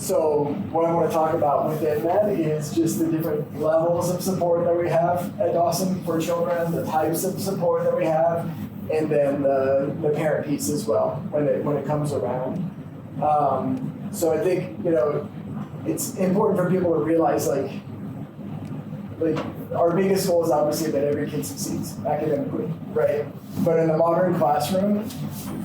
So what I want to talk about within that is just the different levels of support that we have at Dawson for children, the types of support that we have, and then the parent piece as well when it comes around. So I think, it's important for people to realize like our biggest goal is obviously that every kid succeeds academically, right? But in the modern classroom,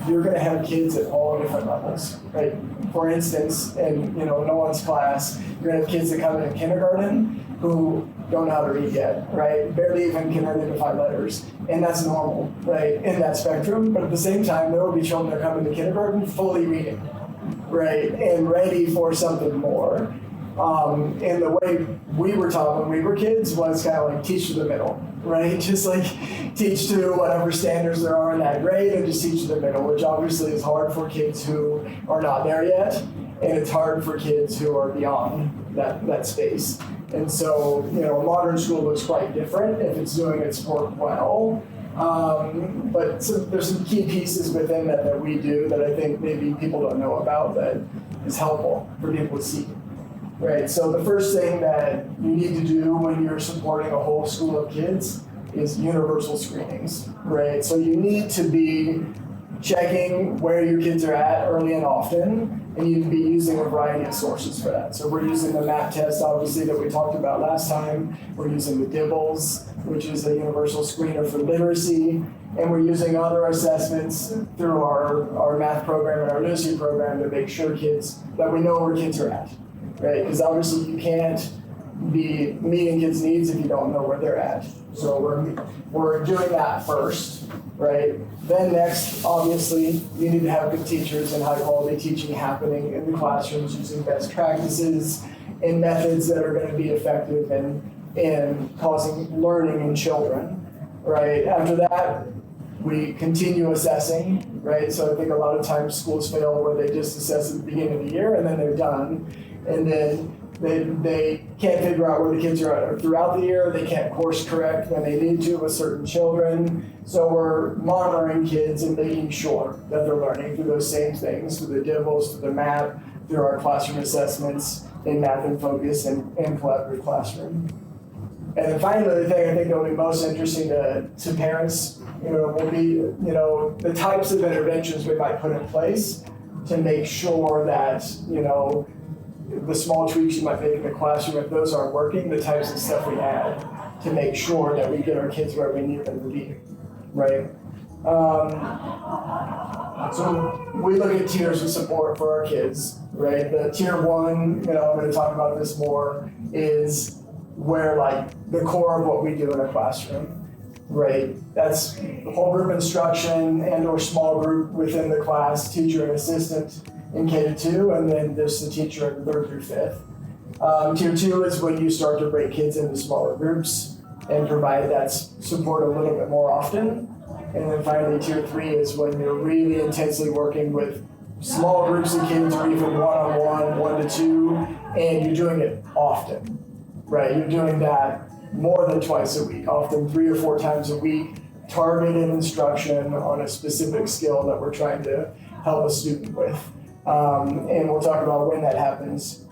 you're going to have kids at all different levels, right? For instance, in Nolan's class, you're going to have kids that come in kindergarten who don't know how to read yet, right? Barely even can identify letters, and that's normal, right? In that spectrum. But at the same time, there will be children that come into kindergarten fully reading, right, and ready for something more. And the way we were taught when we were kids was kind of like teach to the middle, right? Just like teach to whatever standards there are in that grade and just teach to the middle, which obviously is hard for kids who are not there yet. And it's hard for kids who are beyond that space. And so, a modern school looks quite different if it's doing its work well. But there's some key pieces within that we do that I think maybe people don't know about that is helpful for people to see. Right, so the first thing that you need to do when you're supporting a whole school of kids is universal screenings, right? So you need to be checking where your kids are at early and often, and you need to be using a variety of sources for that. So we're using the MAP test, obviously, that we talked about last time. We're using the DIBELS, which is a universal screener for literacy, and we're using other assessments through our math program and our literacy program to make sure that we know where kids are at. Right, because obviously you can't be meeting kids' needs if you don't know where they're at. So we're doing that first, right? Then next, obviously, you need to have good teachers and high quality teaching happening in the classrooms using best practices and methods that are going to be effective in causing learning in children, right? After that, we continue assessing, right? So I think a lot of times schools fail where they just assess at the beginning of the year and then they're done. And then they can't figure out where the kids are at throughout the year. They can't course correct when they need to with certain children. So we're monitoring kids and making sure that they're learning through those same things, through the DIBELS, through the MAP, through our classroom assessments in Math and Focus and Collaborative Classroom. And then finally, the thing I think that will be most interesting to parents, will be, the types of interventions we might put in place to make sure that, the small tweaks you might make in the classroom, if those aren't working, the types of stuff we add to make sure that we get our kids where we need them to be, right? So we look at tiers of support for our kids, right? The tier one, I'm going to talk about this more, is where the core of what we do in a classroom, right? That's whole group instruction and or small group within the class, teacher and assistant in K-2, and then there's the teacher in 3rd through 5th. Tier 2 is when you start to break kids into smaller groups and provide that support a little bit more often. And then finally, tier 3 is when you're really intensely working with small groups of kids or even one-on-one, 1-to-2, and you're doing it often, right? You're doing that more than twice a week, often 3 or 4 times a week, targeted instruction on a specific skill that we're trying to help a student with. And we'll talk about when that happens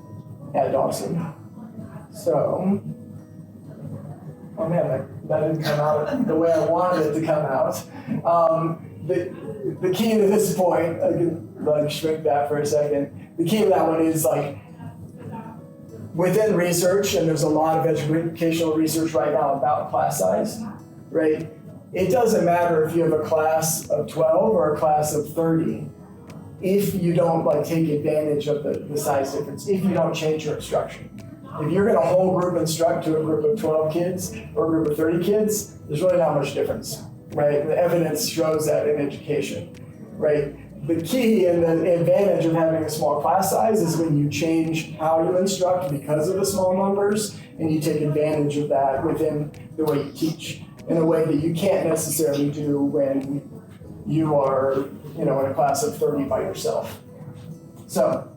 at Dawson. So, oh man, that didn't come out the way I wanted it to come out. The key to this point, I can shrink that for a second. The key to that one is within research, and there's a lot of educational research right now about class size, right? It doesn't matter if you have a class of 12 or a class of 30. If you don't take advantage of the size difference, if you don't change your instruction. If you're going to whole group instruct to a group of 12 kids or a group of 30 kids, there's really not much difference, right? The evidence shows that in education, right? The key and the advantage of having a small class size is when you change how you instruct because of the small numbers, and you take advantage of that within the way you teach in a way that you can't necessarily do when you are in a class of 30 by yourself. So,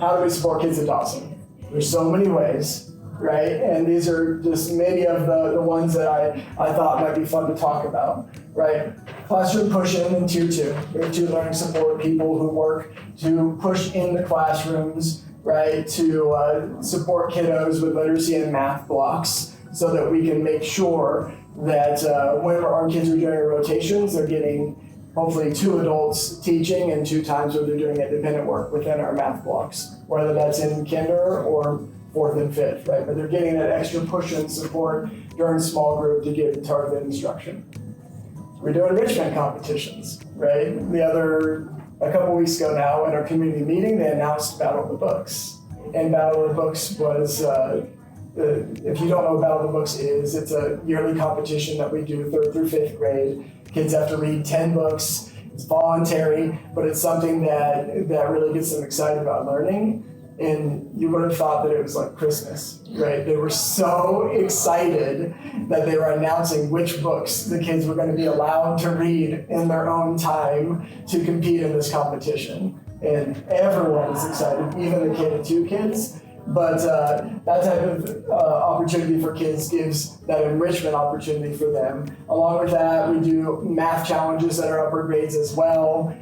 how do we support kids at Dawson? There's so many ways, right? And these are just many of the ones that I thought might be fun to talk about, right? Classroom push-in in Tier 2. We have 2 learning support people who work to push in the classrooms, right, to support kiddos with literacy and math blocks so that we can make sure that when our kids are doing rotations, they're getting hopefully 2 adults teaching and 2 times where they're doing independent work within our math blocks, whether that's in kinder or 4th and 5th, right? But they're getting that extra push and support during small group to give targeted instruction. We're doing enrichment competitions, right? A couple weeks ago now at our community meeting, they announced Battle of the Books. And Battle of the Books was, if you don't know what Battle of the Books is, it's a yearly competition that we do 3rd through 5th grade. Kids have to read 10 books. It's voluntary, but it's something that really gets them excited about learning. And you would have thought that it was like Christmas, right? They were so excited that they were announcing which books the kids were going to be allowed to read in their own time to compete in this competition. And everyone was excited, even the K-2 kids. But that type of opportunity for kids gives that enrichment opportunity for them. Along with that, we do math challenges that are upper grades as well.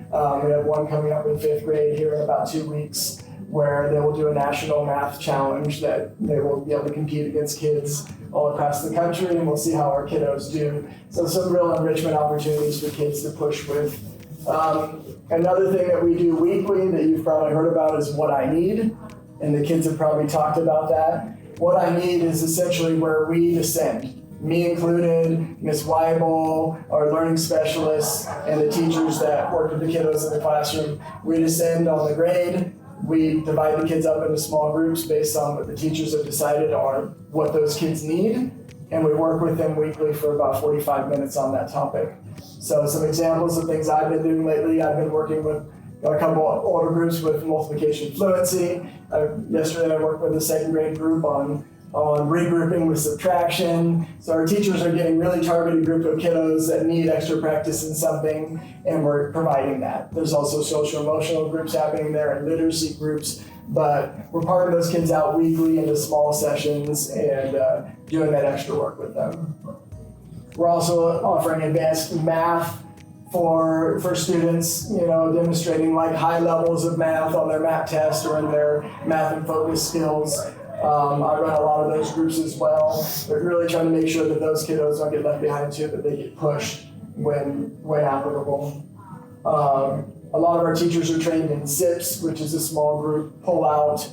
We have one coming up in 5th grade here in about 2 weeks, where they will do a national math challenge that they will be able to compete against kids all across the country, and we'll see how our kiddos do. So some real enrichment opportunities for kids to push with. Another thing that we do weekly that you've probably heard about is What I Need, and the kids have probably talked about that. What I Need is essentially where we descend, me included, Ms. Weibel, our learning specialists, and the teachers that work with the kiddos in the classroom. We descend on the grade. We divide the kids up into small groups based on what the teachers have decided on what those kids need, and we work with them weekly for about 45 minutes on that topic. So some examples of things I've been doing lately, I've been working with a couple of older groups with multiplication fluency. Yesterday I worked with a 2nd grade group on regrouping with subtraction. So our teachers are getting really targeted group of kiddos that need extra practice in something, and we're providing that. There's also social emotional groups happening there and literacy groups, but we're parting those kids out weekly into small sessions and doing that extra work with them. We're also offering advanced math for students, demonstrating like high levels of math on their math test or in their math and focus skills. I run a lot of those groups as well, but really trying to make sure that those kiddos don't get left behind too, that they get pushed when applicable. A lot of our teachers are trained in SIPs, which is a small group pull-out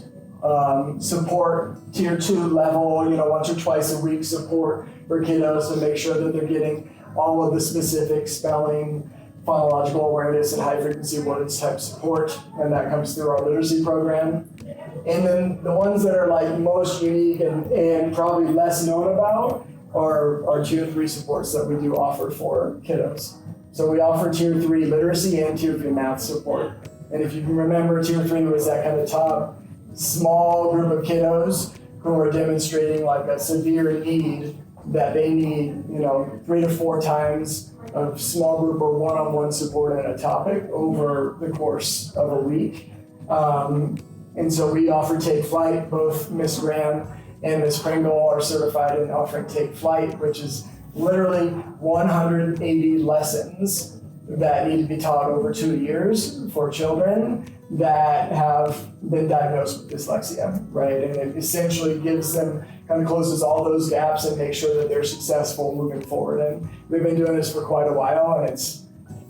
support, Tier 2 level, once or twice a week support for kiddos to make sure that they're getting all of the specific spelling, phonological awareness, and high-frequency words type support, and that comes through our literacy program. And then the ones that are like most unique and probably less known about are our Tier 3 supports that we do offer for kiddos. So we offer Tier 3 literacy and Tier 3 math support. And if you can remember, Tier 3 was that kind of top small group of kiddos who are demonstrating like a severe need that they need, 3 to 4 times of small group or one-on-one support on a topic over the course of a week. And so we offer Take Flight. Both Ms. Graham and Ms. Pringle are certified in offering Take Flight, which is literally 180 lessons that need to be taught over 2 years for children that have been diagnosed with dyslexia, right? And it essentially gives them, kind of closes all those gaps and makes sure that they're successful moving forward. And we've been doing this for quite a while, and it's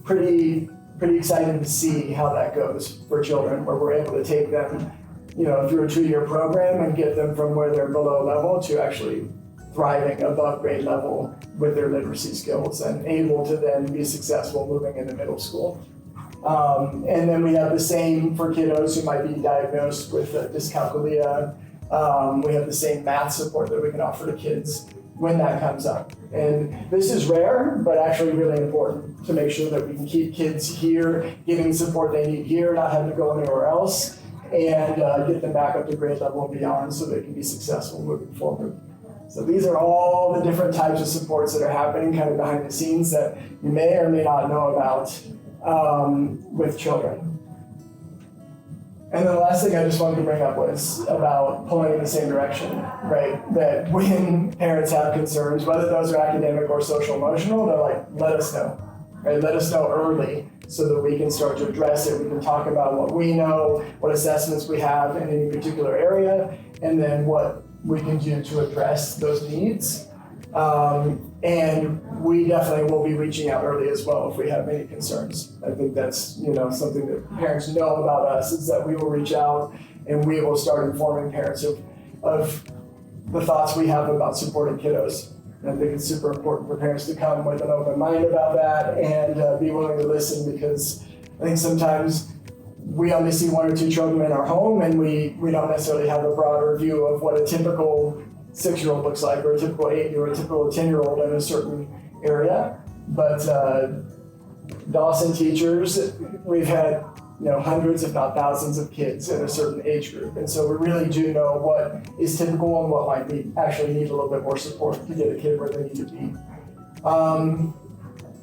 pretty exciting to see how that goes for children, where we're able to take them, through a 2-year program and get them from where they're below level to actually thriving above grade level with their literacy skills and able to then be successful moving into middle school. And then we have the same for kiddos who might be diagnosed with dyscalculia. We have the same math support that we can offer to kids when that comes up. And this is rare, but actually really important to make sure that we can keep kids here, getting the support they need here, not having to go anywhere else, and get them back up to grade level and beyond so they can be successful moving forward. So these are all the different types of supports that are happening kind of behind the scenes that you may or may not know about with children. And then the last thing I just wanted to bring up was about pulling in the same direction, right? That when parents have concerns, whether those are academic or social emotional, they're like, let us know, right? Let us know early so that we can start to address it. We can talk about what we know, what assessments we have in any particular area, and then what we can do to address those needs. And we definitely will be reaching out early as well if we have any concerns. I think that's something that parents know about us, is that we will reach out and we will start informing parents of the thoughts we have about supporting kiddos. And I think it's super important for parents to come with an open mind about that and be willing to listen, because I think sometimes we only see 1 or 2 children in our home, and we don't necessarily have a broader view of what a typical 6-year-old looks like, or a typical 8 or a typical 10-year-old in a certain area. But Dawson teachers, we've had hundreds, if not thousands, of kids in a certain age group, and so we really do know what is typical and what might actually need a little bit more support to get a kid where they need to be.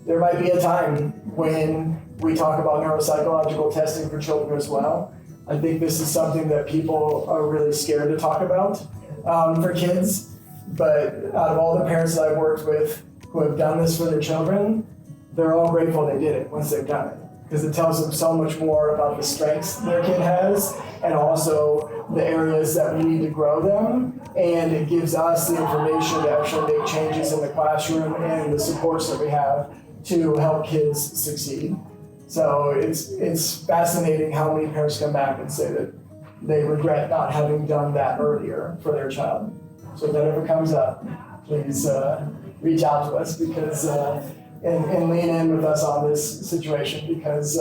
There might be a time when we talk about neuropsychological testing for children as well. I think this is something that people are really scared to talk about for kids, but out of all the parents that I've worked with who have done this for their children, they're all grateful they did it once they've done it, because it tells them so much more about the strengths their kid has and also the areas that we need to grow them, and it gives us the information to actually make changes in the classroom and the supports that we have to help kids succeed. So it's fascinating how many parents come back and say that they regret not having done that earlier for their child. So if that ever comes up, please reach out to us, because and lean in with us on this situation, because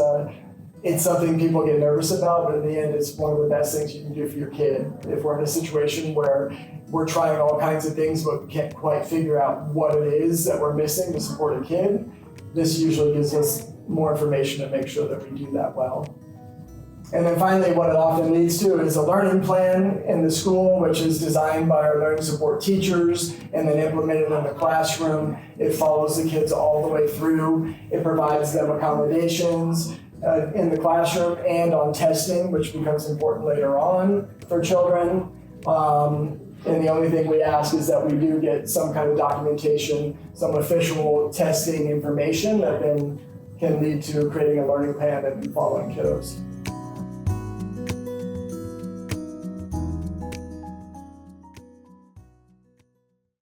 it's something people get nervous about, but in the end, it's one of the best things you can do for your kid. If we're in a situation where we're trying all kinds of things but can't quite figure out what it is that we're missing to support a kid, this usually gives us more information to make sure that we do that well. And then finally, what it often leads to is a learning plan in the school, which is designed by our learning support teachers and then implemented in the classroom. It follows the kids all the way through. It provides them accommodations in the classroom and on testing, which becomes important later on for children. And the only thing we ask is that we do get some kind of documentation, some official testing information that then can lead to creating a learning plan and following kiddos.